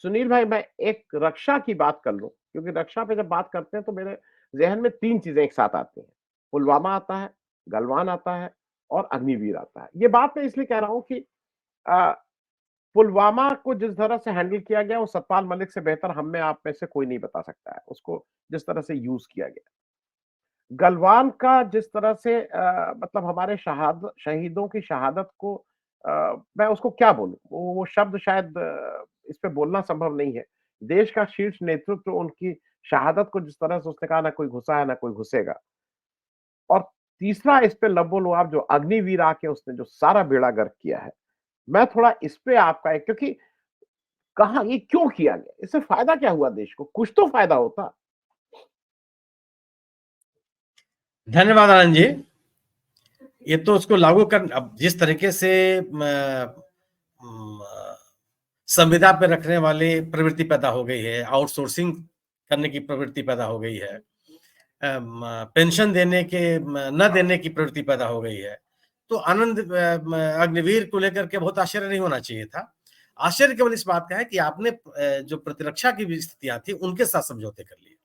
सुनील भाई, मैं एक रक्षा की बात कर लूं, क्योंकि रक्षा पे जब बात करते हैं तो मेरे जहन में तीन चीजें एक साथ आती हैं। पुलवामा आता है, गलवान आता है और अग्निवीर आता है। ये बात मैं इसलिए कह रहा हूं कि आ, पुलवामा को जिस तरह से हैंडल किया गया वो सतपाल मलिक से बेहतर हम में आप में से कोई नहीं बता सकता है, उसको जिस तरह से यूज किया गया। गलवान का जिस तरह से मतलब हमारे शहीदों की शहादत को मैं उसको क्या बोलूं, वो शब्द शायद इस पे बोलना संभव नहीं है। देश का शीर्ष नेतृत्व उनकी शहादत को जिस तरह से उसने कहा, ना कोई घुसा है ना कोई घुसेगा। और तीसरा इस पे लबो-लुआब जो अग्निवीर आके उसने जो सारा बेड़ा गर्क किया है, मैं थोड़ा इस पे आपका है, क्योंकि कहा ये क्यों किया गया, इससे फायदा क्या हुआ देश को, कुछ तो फायदा होता। धन्यवाद आनंद जी। ये तो उसको लागू कर, अब जिस तरीके से संविदा पे रखने वाली प्रवृत्ति पैदा हो गई है, आउटसोर्सिंग करने की प्रवृत्ति पैदा हो गई है, पेंशन देने के न देने की प्रवृत्ति पैदा हो गई है, तो आनंद अग्निवीर को लेकर के बहुत आश्चर्य नहीं होना चाहिए था। आश्चर्य केवल इस बात का है कि आपने जो प्रतिरक्षा की स्थितियां थी उनके साथ समझौते कर लिए,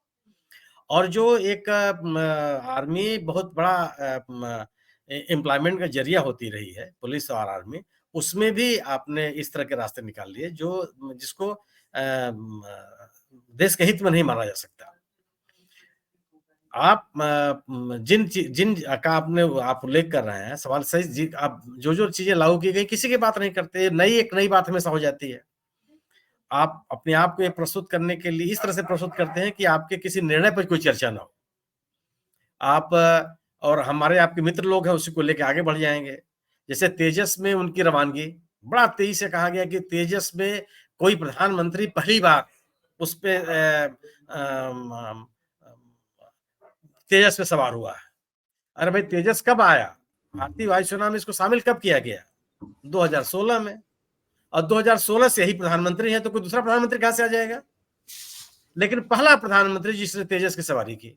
और जो एक आर्मी बहुत बड़ा एम्प्लॉयमेंट का जरिया होती रही है, पुलिस और आर्मी, उसमें भी आपने इस तरह के रास्ते निकाल लिए जो जिसको देश के हित में नहीं माना जा सकता। आप जिन जिन का आपने आप उल्लेख कर रहे हैं, सवाल सही, आप जो चीजें लागू की गई किसी की बात नहीं करते, एक नई बात हमेशा हो जाती है। आप अपने आप को प्रस्तुत करने के लिए इस तरह से प्रस्तुत करते हैं कि आपके किसी निर्णय पर कोई चर्चा ना हो, आप और हमारे आपके मित्र लोग हैं उसी को लेके आगे बढ़ जाएंगे। जैसे तेजस में उनकी रवानगी, बड़ा तेजी से कहा गया कि तेजस में कोई प्रधानमंत्री पहली बार उस पे तेजस पे सवार हुआ है। अरे भाई, तेजस कब आया, भारतीय वायुसेना में इसको शामिल कब किया गया? 2016 में। और 2016 से ही प्रधानमंत्री है, तो कोई दूसरा प्रधानमंत्री कहां से आ जाएगा? लेकिन पहला प्रधानमंत्री जिसने तेजस की सवारी की,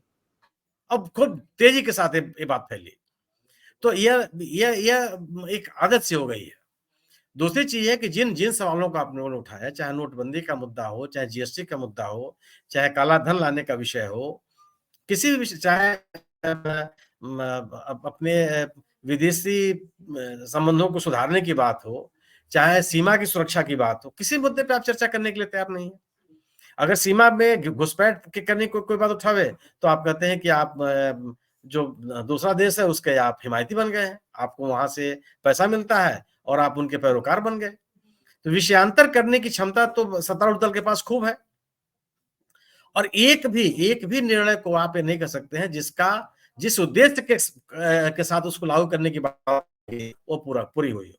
अब खूब तेजी के साथ ये बात फैली। तो यह एक आदत से हो गई है। दूसरी चीज है कि जिन जिन सवालों का आपने उठाया, चाहे नोटबंदी का मुद्दा हो, चाहे जीएसटी का मुद्दा हो, चाहे काला धन लाने का विषय हो, किसी भी विषय, चाहे अपने विदेशी संबंधों को सुधारने की बात हो, चाहे सीमा की सुरक्षा की बात हो, किसी मुद्दे पे आप चर्चा करने के लिए तैयार नहीं है। अगर सीमा में घुसपैठ के करने को कोई बात उठावे तो आप कहते हैं कि आप जो दूसरा देश है उसके आप हिमायती बन गए हैं, आपको वहां से पैसा मिलता है और आप उनके पैरोकार बन गए। तो विषयांतर करने की क्षमता तो सत्तारूढ़ दल के पास खूब है, और एक भी निर्णय को आप ये नहीं कर सकते हैं जिस उद्देश्य के साथ उसको लागू करने की बात वो पूरी हुई हो।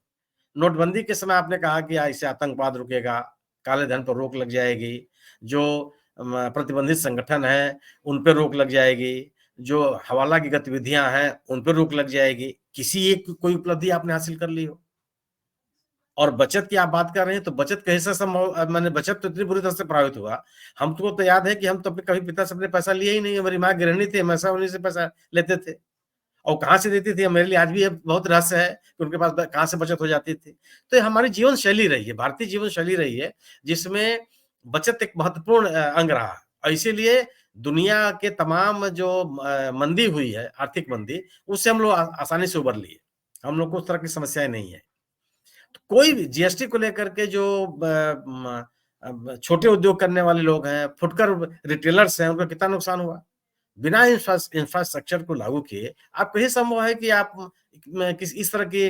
नोटबंदी के समय आपने कहा कि इससे आतंकवाद रुकेगा, काले धन पर रोक लग जाएगी, जो प्रतिबंधित संगठन है उन पर रोक लग जाएगी, जो हवाला की गतिविधियां हैं उन पर रोक लग जाएगी। किसी एक कोई उपलब्धि आपने हासिल कर ली हो? और बचत की आप बात कर रहे हैं, तो बचत कैसे संभव, मैंने बचत तो इतनी बुरी तरह से प्रभावित हुआ। हमको तो याद है कि हम तो अपने कभी पिता से अपने पैसा लिए ही नहीं। हमारी माँ गृहिणी थी, हमेशा उन्हीं से पैसा लेते थे, और कहाँ से देती थी मेरे लिए आज भी बहुत रहस्य है कि उनके पास कहाँ से बचत हो जाती थी। तो ये हमारी जीवन शैली रही है, भारतीय जीवन शैली रही है, जिसमें बचत एक महत्वपूर्ण अंग रहा है। और इसीलिए दुनिया के तमाम जो मंदी हुई है, आर्थिक मंदी, उससे हम लोग आसानी से उबर लिए। हम लोग को उस तरह की समस्याएं नहीं है। तो कोई भी जीएसटी को लेकर के जो छोटे उद्योग करने वाले लोग हैं, फुटकर रिटेलर्स हैं, उनको कितना नुकसान हुआ? बिना इंफ्रास्ट्रक्चर को लागू किए आप कहीं संभव है कि आप किस इस तरह की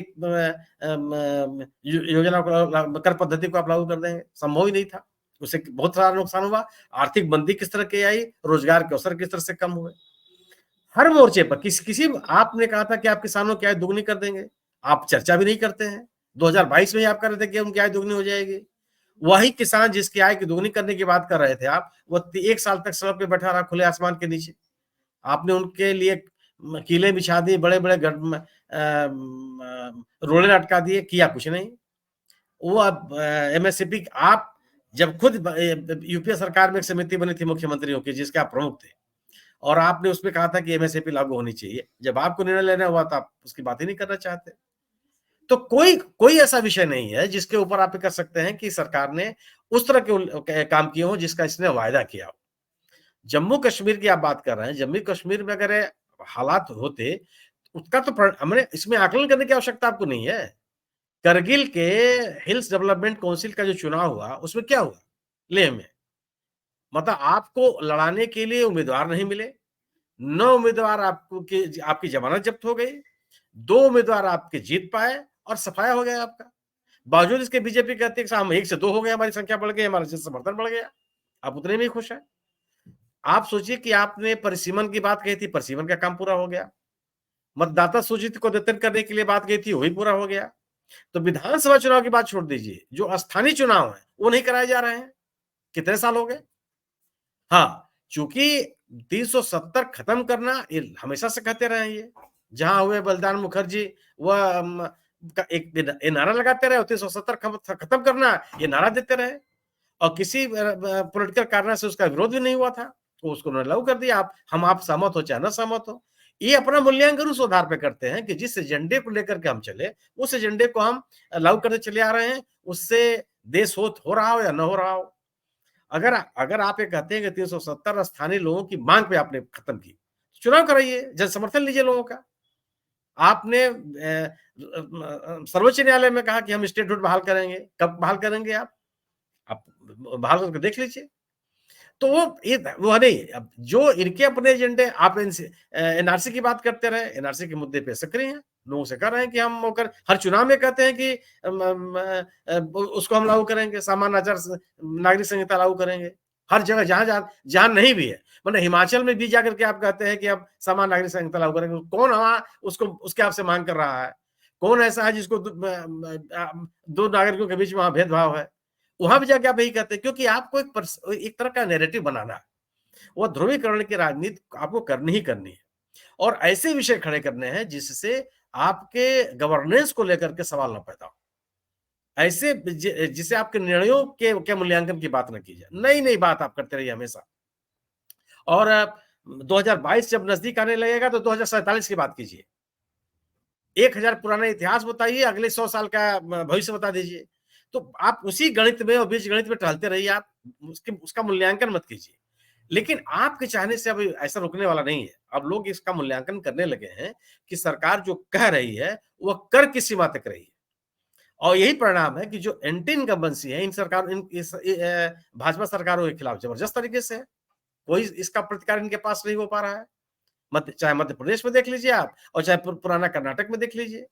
योजना को, कर पद्धति को आप लागू कर देंगे? संभव ही नहीं था। उससे बहुत सारा नुकसान हुआ। आर्थिक मंदी किस तरह की आई, रोजगार के अवसर किस तरह से कम हुए। हर मोर्चे पर किसी आपने कहा था कि आप किसानों की आय दुगनी कर देंगे, आप चर्चा भी नहीं करते हैं। 2022 में ही आप कर रहे थे कि उनकी आय दुगनी हो जाएगी। वही किसान जिसकी आय की दुगनी करने की बात कर रहे थे आप, वो 1 साल तक सड़क पे बैठा रहा खुले आसमान के नीचे। आपने उनके लिए कीले बिछा दिए, बड़े-बड़े रोड़े लटका दिए, किया कुछ नहीं। वो अब एमएसपी, आप जब खुद यूपीए सरकार में एक समिति बनी थी मुख्यमंत्रियों की जिसके आप प्रमुख थे, और आपने उसमें कहा था कि एमएसपी लागू होनी चाहिए। जब आपको निर्णय लेना हुआ तो आप उसकी बात ही नहीं करना चाहते। तो कोई कोई ऐसा विषय नहीं है जिसके ऊपर आप ये कर सकते हैं कि सरकार ने उस तरह के काम किए हो जिसका इसने वायदा किया हो। जम्मू कश्मीर की आप बात कर रहे हैं, जम्मू कश्मीर में अगर हालात होते, उसका तो हमने इसमें आकलन करने की आवश्यकता आपको नहीं है। करगिल के हिल्स डेवलपमेंट काउंसिल का जो चुनाव हुआ, उसमें क्या हुआ? लेह में। मतलब आपको लड़ाने के लिए उम्मीदवार नहीं मिले, 9 उम्मीदवार आपको की आपकी जमानत जब्त हो गई, 2 उम्मीदवार आपके जीत पाए और सफाया हो गया आपका। बावजूद इसके बीजेपी कहती है कि हम 1 से 2 हो गए, हमारी संख्या बढ़ गई, हमारा जन समर्थन बढ़ गया। आप उतने में ही खुश हैं। आप सोचिए कि आपने परिसीमन की बात कही थी, परिसीमन का काम पूरा हो गया। मतदाता सूची को अद्यतन करने के लिए बात कही थी, वही पूरा हो गया। तो विधानसभा चुनाव की बात छोड़ दीजिए, जो स्थानीय चुनाव है, वो नहीं कराए जा रहे हैं। कितने साल हो गए? हाँ, चूंकि 370 खत्म करना ये हमेशा से कहते रहे हैं ये। जहां हुए बलिदान मुखर्जी वह एक ये नारा लगाते रहे, 370 खत्म करना ये नारा देते रहे और किसी पॉलिटिकल कारण से उसका विरोध भी नहीं हुआ था, तो उसको उन्होंने लागू कर दिया। आप सहमत हो चाहे न सहमत हो। ये अपना मूल्यांकन उस आधार पे करते हैं कि जिस एजेंडे को लेकर के हम चले, उस एजेंडे को हम लागू करते चले आ रहे हैं, उससे देश हो रहा हो या न हो रहा हो। अगर अगर आप ये कहते हैं कि 370 स्थानीय लोगों की मांग पे आपने खत्म की, चुनाव कराइए, जन समर्थन लीजिए लोगों का। आपने सर्वोच्च न्यायालय में कहा कि हम स्टेटहुड बहाल करेंगे, कब बहाल करेंगे आप? आप बहाल करके देख लीजिए। तो वो नहीं, अब जो इनके अपने एजेंडे, आप एनआरसी की बात करते रहे, एनआरसी के मुद्दे पे सक्रिय हैं, लोगों से कह रहे हैं कि हम होकर हर चुनाव में कहते हैं कि उसको हम लागू करेंगे, सामान्य आचार नागरिक संहिता लागू करेंगे। हर जगह जहां नहीं भी है, मतलब हिमाचल में भी जाकर के आप कहते हैं कि अब सामान्य नागरिक संहिता लागू करेंगे। कौन वहां उसको उसके आपसे मांग कर रहा है? कौन ऐसा है जिसको दो नागरिकों के बीच में वहां भेदभाव है? वहां भी जाके आप यही कहते हैं, क्योंकि आपको एक तरह का नैरेटिव बनाना है। वो ध्रुवीकरण की राजनीति आपको करनी ही करनी है और ऐसे विषय खड़े करने हैं जिससे आपके गवर्नेंस को लेकर के सवाल न पैदा हो। ऐसे जिसे आपके निर्णयों के मूल्यांकन की बात न की जाए, नई नई बात आप करते रहिए हमेशा। और 2022 जब नजदीक आने लगेगा तो 2047 की बात कीजिए। 1000 पुराना इतिहास बताइए, अगले 100 साल का भविष्य बता दीजिए। तो आप उसी गणित में और बीज गणित में टहलते रहिए, आप उसका मूल्यांकन मत कीजिए। लेकिन आपके चाहने से अब ऐसा रुकने वाला नहीं है। अब लोग इसका मूल्यांकन करने लगे हैं कि सरकार जो कह रही है, वह कर किस सीमा तक रही है। और यही परिणाम है कि जो एंटी इनकम्बेंसी है, भाजपा सरकारों के खिलाफ जबरदस्त तरीके से है। कोई इसका प्रतिकार इनके पास नहीं हो पा रहा है। चाहे मध्य प्रदेश में देख लीजिए आप और चाहे पुराना कर्नाटक में देख लीजिए।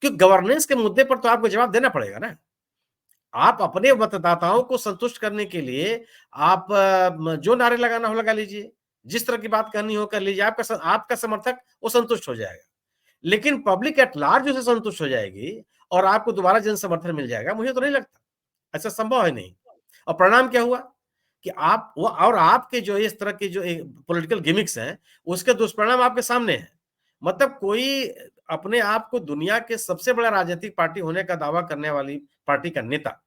क्योंकि गवर्नेंस के मुद्दे पर तो आपको जवाब देना पड़ेगा ना। आप अपने मतदाताओं को संतुष्ट करने के लिए आप जो नारे लगाना हो लगा लीजिए, जिस तरह की बात करनी हो कर लीजिए, आपका समर्थक वो संतुष्ट हो जाएगा। लेकिन पब्लिक एट लार्ज उससे संतुष्ट हो जाएगी और आपको दोबारा जन समर्थन मिल जाएगा, मुझे तो नहीं लगता। ऐसा संभव है नहीं। और परिणाम क्या हुआ कि आप वो और आपके जो इस तरह के जो पॉलिटिकल गिमिक्स हैं, उसके दुष्परिणाम आपके सामने हैं। मतलब कोई अपने आप को दुनिया के सबसे बड़ा राजनीतिक पार्टी होने का दावा करने वाली पार्टी का नेता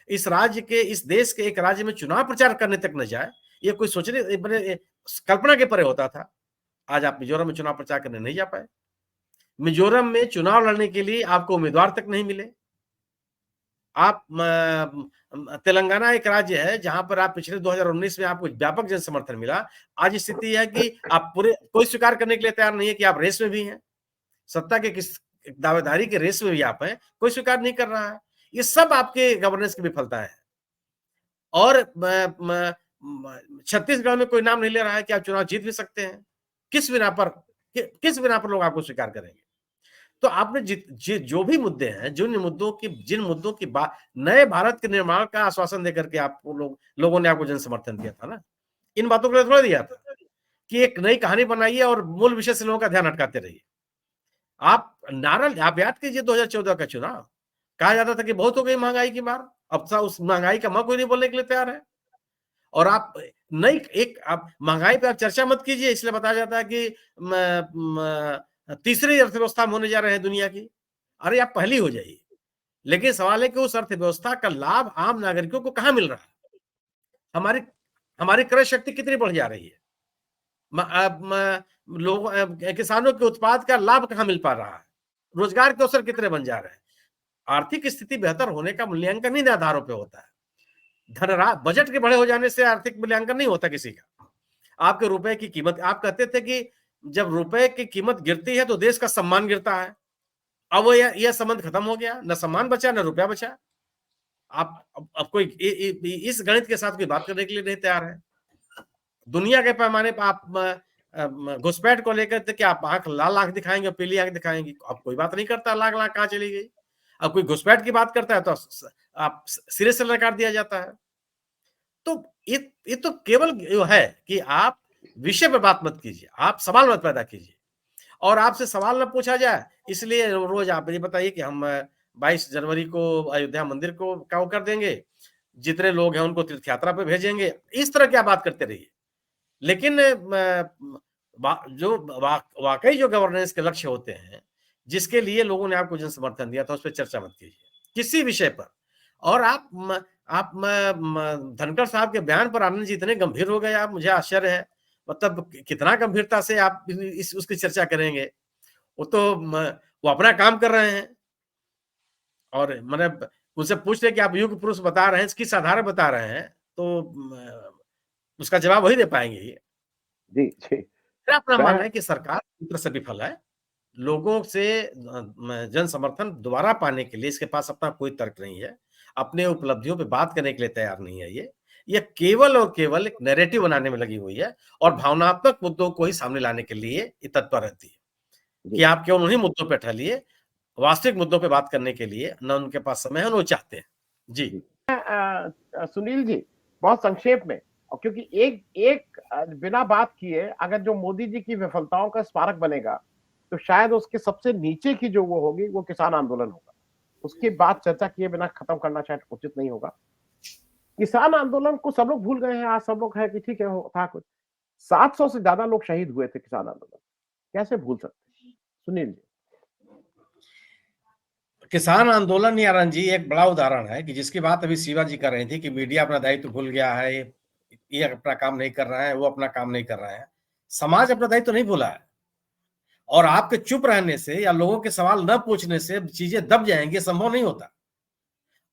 इस देश के एक राज्य में चुनाव प्रचार करने तक न जाए, ये कोई सोचने कल्पना के परे होता था। आज आप मिजोरम में चुनाव प्रचार करने नहीं जा पाए। मिजोरम में चुनाव लड़ने के लिए आपको उम्मीदवार तक नहीं मिले। आप तेलंगाना एक राज्य है जहां पर आप पिछले 2019 में आपको व्यापक जन समर्थन मिला। आज स्थिति है कि आप कोई स्वीकार करने के लिए तैयार नहीं है कि आप रेस में भी हैं। सत्ता के किस दावेदारी के रेस में भी आप हैं, कोई स्वीकार नहीं कर रहा है। ये सब आपके गवर्नेंस की विफलता है। और छत्तीसगढ़ में कोई नाम नहीं ले रहा है कि आप चुनाव जीत भी सकते हैं। किस बिना पर लोग आपको स्वीकार करेंगे? तो आपने जो भी मुद्दे हैं, जिन मुद्दों की बात, नए भारत के निर्माण का आश्वासन देकर के लोगों ने आपको जन समर्थन दिया था ना। इन बातों को थोड़ा दिया था कि एक नई कहानी बनाइए और मूल विषय से लोगों का ध्यान हटकाते रहिए। आप याद कीजिए 2014 का चुनाव, कहा जाता था कि बहुत हो गई महंगाई की मार। अब उस महंगाई का कोई नहीं बोलने के लिए तैयार है। और आप महंगाई पे आप चर्चा मत कीजिए, इसलिए बताया जाता है कि तीसरी अर्थव्यवस्था होने जा रहे हैं दुनिया की। अरे आप पहली हो जाइए। लेकिन सवाल है कि उस अर्थव्यवस्था का लाभ आम नागरिकों को कहां मिल रहा है? हमारी हमारी क्रय शक्ति कितनी बढ़ जा रही है? किसानों के उत्पाद का लाभ कहां मिल पा रहा है? रोजगार के अवसर कितने बन जा रहे हैं? आर्थिक स्थिति बेहतर होने का मूल्यांकन इन आधारों पे होता है। बजट के बड़े हो जाने से आर्थिक मूल्यांकन नहीं होता किसी का। आपके रुपए की कीमत, आप कहते थे कि जब रुपए की कीमत गिरती है तो देश का सम्मान गिरता है। अब वो यह संबंध खत्म हो गया, न सम्मान बचा न रुपया बचा। आप अब कोई इस गणित के साथ कोई बात करने के लिए नहीं तैयार है। दुनिया के पैमाने पर आप घुसपैठ को लेकर थे कि आप आंख लाल आंख दिखाएंगे, पीली आंख दिखाएंगे। अब कोई बात नहीं करता लाख लाख कहाँ चली गई। अब कोई घुसपैठ की बात करता है तो आप सिरे से नकार दिया जाता है। तो ये तो केवल है कि आप विषय पे बात मत कीजिए, आप सवाल मत पैदा कीजिए, और आपसे सवाल न पूछा जाए इसलिए रोज आप ये बताइए कि हम 22 जनवरी को अयोध्या मंदिर को क्या कर देंगे, जितने लोग हैं उनको तीर्थ यात्रा पे भेजेंगे, इस तरह की आप बात करते रहिए। लेकिन वाकई जो गवर्नेंस के लक्ष्य होते हैं, जिसके लिए लोगों ने आपको जन समर्थन दिया था, उस पर चर्चा मत कीजिए किसी विषय पर। और आप धनखड़ साहब के बयान पर आनंद जी इतने गंभीर हो गए, आप, मुझे आश्चर्य है। मतलब कितना गंभीरता से आप उसकी चर्चा करेंगे। वो तो वो अपना काम कर रहे हैं, और मतलब उनसे पूछ ले कि आप युग पुरुष बता रहे हैं, किस आधार पर बता रहे हैं, तो उसका जवाब वही दे पाएंगे ये। जी, जी। मेरा अपना मैं मानना है कि सरकार पूरी तरह से विफल है। लोगों से जन समर्थन दोबारा पाने के लिए इसके पास अपना कोई तर्क नहीं है। अपने उपलब्धियों पे बात करने के लिए तैयार नहीं है ये। ये केवल और केवल एक नैरेटिव बनाने में लगी हुई है, और भावनात्मक मुद्दों को ही सामने लाने के लिए ये तत्पर रहती है कि जी, आप केवल उन्हीं मुद्दों पे ठहरिए, वास्तविक मुद्दों पे बात करने के लिए न उनके पास समय है, न वो चाहते हैं। जी। जी। सुनील जी, बहुत संक्षेप में, और क्योंकि एक एक बिना बात किए अगर जो मोदी जी की विफलताओं का स्मारक बनेगा, तो शायद उसके सबसे नीचे की जो वो होगी, वो किसान आंदोलन होगा। उसके बाद चर्चा किए बिना खत्म करना शायद उचित नहीं होगा। किसान आंदोलन को सब लोग भूल गए हैं, आज सब लोग है कि ठीक है, हो था कुछ। 700 से ज्यादा लोग शहीद हुए थे किसान आंदोलन, कैसे भूल सकते हैं? सुनील जी। किसान आंदोलन यारन जी एक बड़ा उदाहरण है कि जिसकी बात अभी शिवा जी कर रही थी कि मीडिया अपना दायित्व भूल गया है, ये अपना काम नहीं कर रहा है, वो अपना काम नहीं कर रहा है। समाज अपना दायित्व नहीं भूला है, और आपके चुप रहने से या लोगों के सवाल न पूछने से चीजें दब जाएंगी, संभव नहीं होता।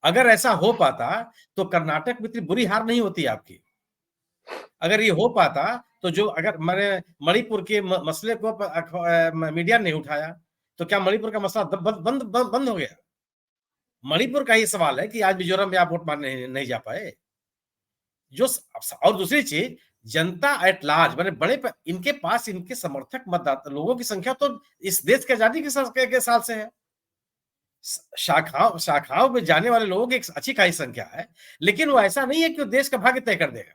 अगर ऐसा हो पाता तो कर्नाटक में इतनी बुरी हार नहीं होती आपकी। अगर ये हो पाता तो जो, अगर मैंने मणिपुर के मसले को मीडिया ने उठाया, तो क्या मणिपुर का मसला बंद हो गया? मणिपुर का ही सवाल है कि आज मिजोरम में आप वोट मारने नहीं जा पाए। जो और दूसरी चीज, जनता एट लार्ज, मैंने इनके पास इनके समर्थक मतदाता लोगों की संख्या तो इस देश की आजादी के साल से है। शाखाओं में जाने वाले लोगों की एक अच्छी खासी संख्या है, लेकिन वो ऐसा नहीं है कि वो देश का भाग्य तय कर देगा।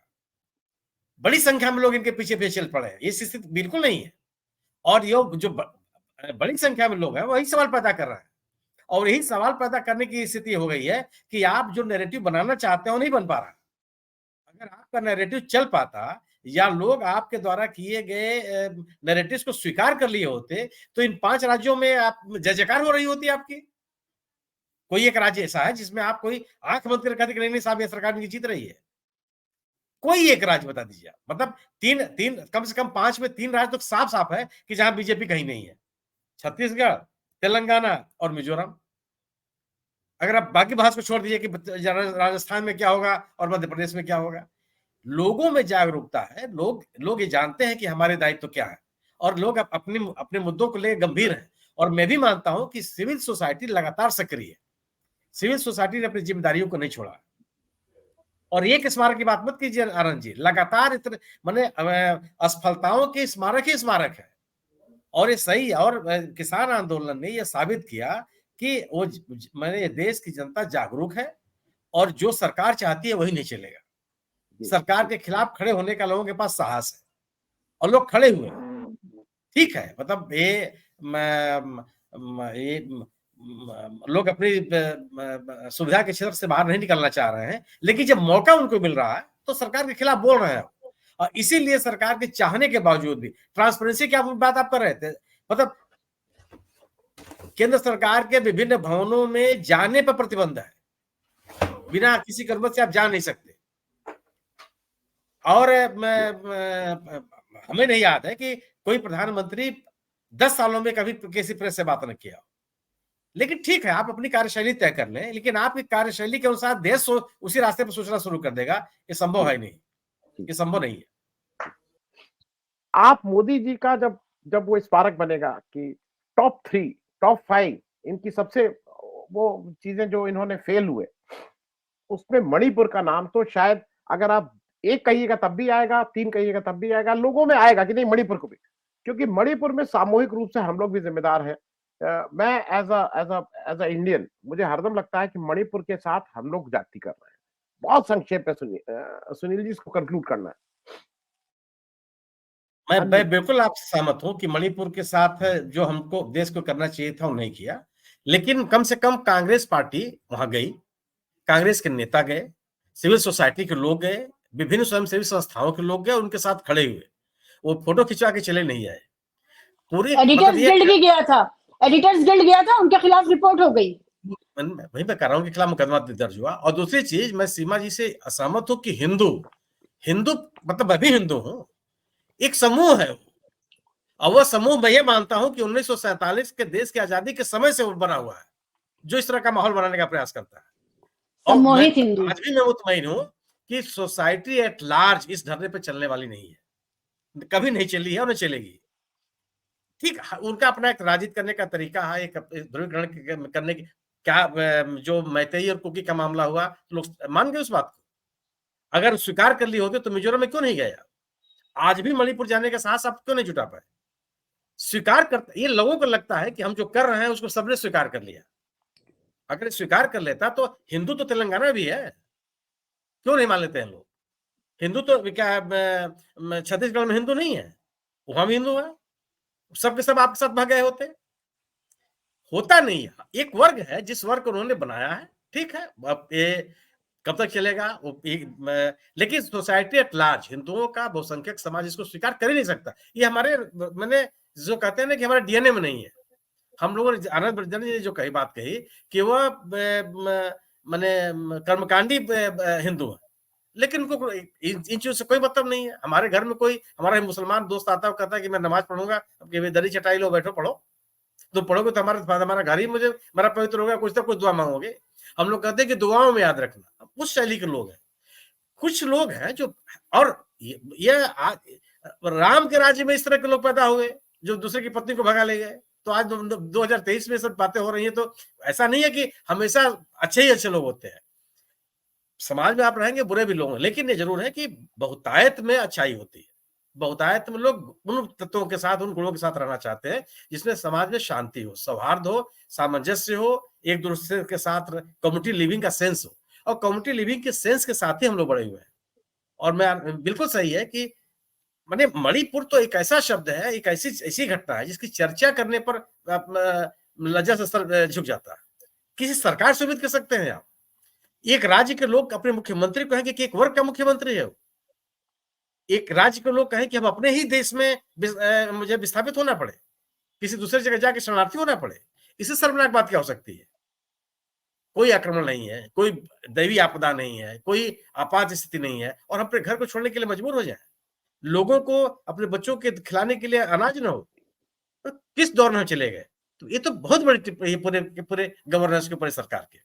बड़ी संख्या में लोग इनके पीछे पीछे चल पड़े हैं, ये स्थिति बिल्कुल नहीं है। और ये जो बड़ी संख्या में लोग हैं वही सवाल पैदा कर रहे हैं, और यही सवाल पैदा करने की स्थिति हो गई है कि आप जो नैरेटिव बनाना चाहते हो नहीं बन पा रहा। अगर आपका नैरेटिव चल पाता, या लोग आपके द्वारा किए गए नैरेटिव्स को स्वीकार कर लिए होते, तो इन 5 राज्यों में आप जय जयकार हो रही होती आपकी। कोई एक राज्य ऐसा है जिसमें आप कोई आंख बंद करके कहते कि नहीं साहब ये सरकार इनकी जीत रही है? कोई एक राज्य बता दीजिए आप। मतलब तीन तीन कम से कम 5 में 3 राज्य तो साफ साफ है कि जहां बीजेपी कहीं नहीं है। छत्तीसगढ़, तेलंगाना और मिजोरम। अगर आप बाकी बात को छोड़ दीजिए कि राजस्थान में क्या होगा और मध्य प्रदेश में क्या होगा। लोगों में जागरूकता है, लोग ये जानते हैं कि हमारे दायित्व क्या है, और लोग अपने मुद्दों को लेकर गंभीर हैं। और मैं भी मानता हूं कि सिविल सोसाइटी लगातार सक्रिय है। सिविल सोसाइटी ने अपनी जिम्मेदारियों को नहीं छोड़ा। और एक स्मारक की बात मत कीजिए आनंद जी, लगातार इतने माने असफलताओं के स्मारक ही स्मारक है। और ये सही, और किसान आंदोलन ने यह साबित किया कि वो मैंने देश की जनता जागरूक है, और जो सरकार चाहती है वही नहीं चलेगा। सरकार के खिलाफ खड़े होने का लोगों के पास साहस है, और लोग खड़े हुए हैं। ठीक है, मतलब ये लोग अपनी सुविधा के क्षेत्र से बाहर नहीं निकलना चाह रहे हैं, लेकिन जब मौका उनको मिल रहा है तो सरकार के खिलाफ बोल रहे हैं। और इसीलिए सरकार के चाहने के बावजूद भी ट्रांसपेरेंसी की बात आप कर रहे थे, मतलब केंद्र सरकार के विभिन्न भवनों में जाने पर प्रतिबंध है, बिना किसी की अनुमति से आप जा नहीं सकते। और हमें नहीं याद है कि कोई प्रधानमंत्री 10 सालों में कभी किसी प्रेस से बात न किया, लेकिन ठीक है, आप अपनी कार्यशैली तय कर लें, लेकिन आपकी कार्यशैली के अनुसार देश उसी रास्ते पर सोचना शुरू कर देगा, ये संभव है नहीं, ये संभव नहीं है। आप मोदी जी का जब जब वो स्मारक बनेगा कि टॉप 3, टॉप 5 इनकी सबसे वो चीजें जो इन्होंने फेल हुए, उसमें मणिपुर का नाम तो शायद अगर आप 1 कहिएगा तब भी आएगा, 3 कहिएगा तब भी आएगा, लोगों में आएगा कि नहीं मणिपुर को भी। क्योंकि मणिपुर में सामूहिक रूप से हम लोग भी जिम्मेदार हैं। मैं एज़ अ इंडियन मुझे हरदम लगता है कि मणिपुर के साथ हम लोग ज्यादती कर रहे हैं। बहुत संक्षेप में सुनिए सुनील जी, इसको कंक्लूड करना है। मैं बिल्कुल आपसे सहमत हूं कि मणिपुर के साथ जो हमको देश को करना चाहिए था वो नहीं किया, लेकिन कम से कम कांग्रेस पार्टी वहां गई, कांग्रेस के नेता गए, सिविल सोसाइटी के लोग गए, विभिन्न स्वयंसेवी संस्थाओं के लोग गए, उनके साथ खड़े हुए, वो फोटो खिंचवा के चले नहीं आए। पूरी एडिटर्स गिल्ड भी गया था, एडिटर्स गिल्ड गया था, उनके खिलाफ रिपोर्ट हो गई। वही मैं कह रहा हूँ कि खिलाफ मुकदमा दर्ज हुआ। और दूसरी चीज, मैं सीमा जी से असहमत हूँ कि हिंदू हिंदू मतलब मैं भी हिंदू हूँ, एक समूह है और वह समूह मैं ये मानता हूं कि 1947 के देश की आजादी के समय से बना हुआ है, जो इस तरह का माहौल बनाने का प्रयास करता है। और मैं सम्मोहित हिंदू। आज भी मैं मुतमईन हूं कि सोसाइटी एट लार्ज इस धरने पर चलने वाली नहीं है, कभी नहीं चली है और नहीं चलेगी। ठीक, उनका अपना एक राजनीति करने का तरीका है, एक ध्रुवीकरण करने की। क्या जो मैतेई और कुकी का मामला हुआ, लोग मान गए उस बात को? अगर स्वीकार कर ली होती तो मिजोरम में क्यों नहीं गया? आज भी मणिपुर जाने का साहस आप क्यों नहीं जुटा पाए? स्वीकार करते, ये लोगों को लगता है कि हम जो कर रहे हैं उसको सबने स्वीकार कर लिया। अगर स्वीकार कर लेता तो हिंदू तो तेलंगाना भी है, क्यों नहीं मान लेते हैं लोग? हिंदू तो क्या छत्तीसगढ़ में हिंदू नहीं है? वहां भी हिंदू है, सबके सब आपके साथ भाग गए होते। होता नहीं है, एक वर्ग है जिस वर्ग को उन्होंने बनाया है, ठीक है। अब ये कब तक चलेगा वो लेकिन सोसाइटी एट लार्ज, हिंदुओं का बहुसंख्यक समाज इसको स्वीकार कर ही नहीं सकता। ये हमारे मैंने जो कहते हैं ना कि हमारे डीएनए में नहीं है। हम लोगों ने आनंद ब्रह्मचारी ने जो कही बात कही कि वह माने कर्मकांडी हिंदू है, लेकिन उनको इन चीजों से कोई मतलब नहीं है। हमारे घर में कोई हमारा मुसलमान दोस्त आता है, कहता है कि मैं नमाज पढ़ूंगा, अब दरी चटाई लो, बैठो पढ़ो, तो पढ़ोगे तो हमारा घर ही मुझे मेरा पवित्र होगा, कुछ ना कुछ दुआ मांगोगे। हम लोग कहते हैं कि दुआओं में याद रखना। उस शैली के लोग हैं, कुछ लोग हैं जो, और ये राम के राज्य में इस तरह के लोग पैदा हुए जो दूसरे की पत्नी को भगा ले गए। तो आज 2023 में सब बातें हो रही हैं, तो ऐसा नहीं है कि हमेशा अच्छे ही अच्छे लोग होते हैं। समाज में आप रहेंगे, बुरे भी लोग हैं, लेकिन ये जरूर है कि बहुतायत में अच्छाई होती है। बहुतायत में लोग उन तत्वों के साथ, उन गुणों के साथ रहना चाहते हैं जिसमें समाज में शांति हो, सौहार्द हो, सामंजस्य हो, एक दूसरे के साथ कम्युनिटी लिविंग का सेंस हो। और कम्युनिटी लिविंग के सेंस के साथ ही हम लोग बड़े हुए हैं। और मैं बिल्कुल सही है कि माने मणिपुर तो एक ऐसा शब्द है, एक ऐसी घटना है जिसकी चर्चा करने पर लज्जा से सर झुक जाता है। किसी सरकार से उम्मीद कर सकते हैं आप? एक राज्य के लोग अपने मुख्यमंत्री को कहेंगे कि एक वर्ग का मुख्यमंत्री है वो। एक राज्य के लोग कहें कि हम अपने ही देश में मुझे विस्थापित होना पड़े, किसी दूसरी जगह जाके शरणार्थी होना पड़े, इससे शर्मनाक बात क्या हो सकती है? कोई आक्रमण नहीं है, कोई दैवीय आपदा नहीं है, कोई आपात स्थिति नहीं है, और हम अपने घर को छोड़ने के लिए मजबूर हो जाए, लोगों को अपने बच्चों के खिलाने के लिए अनाज न हो, तो किस दौर में चले गए? तो ये तो बहुत बड़ी पूरे गवर्नेंस के ऊपर सरकार के।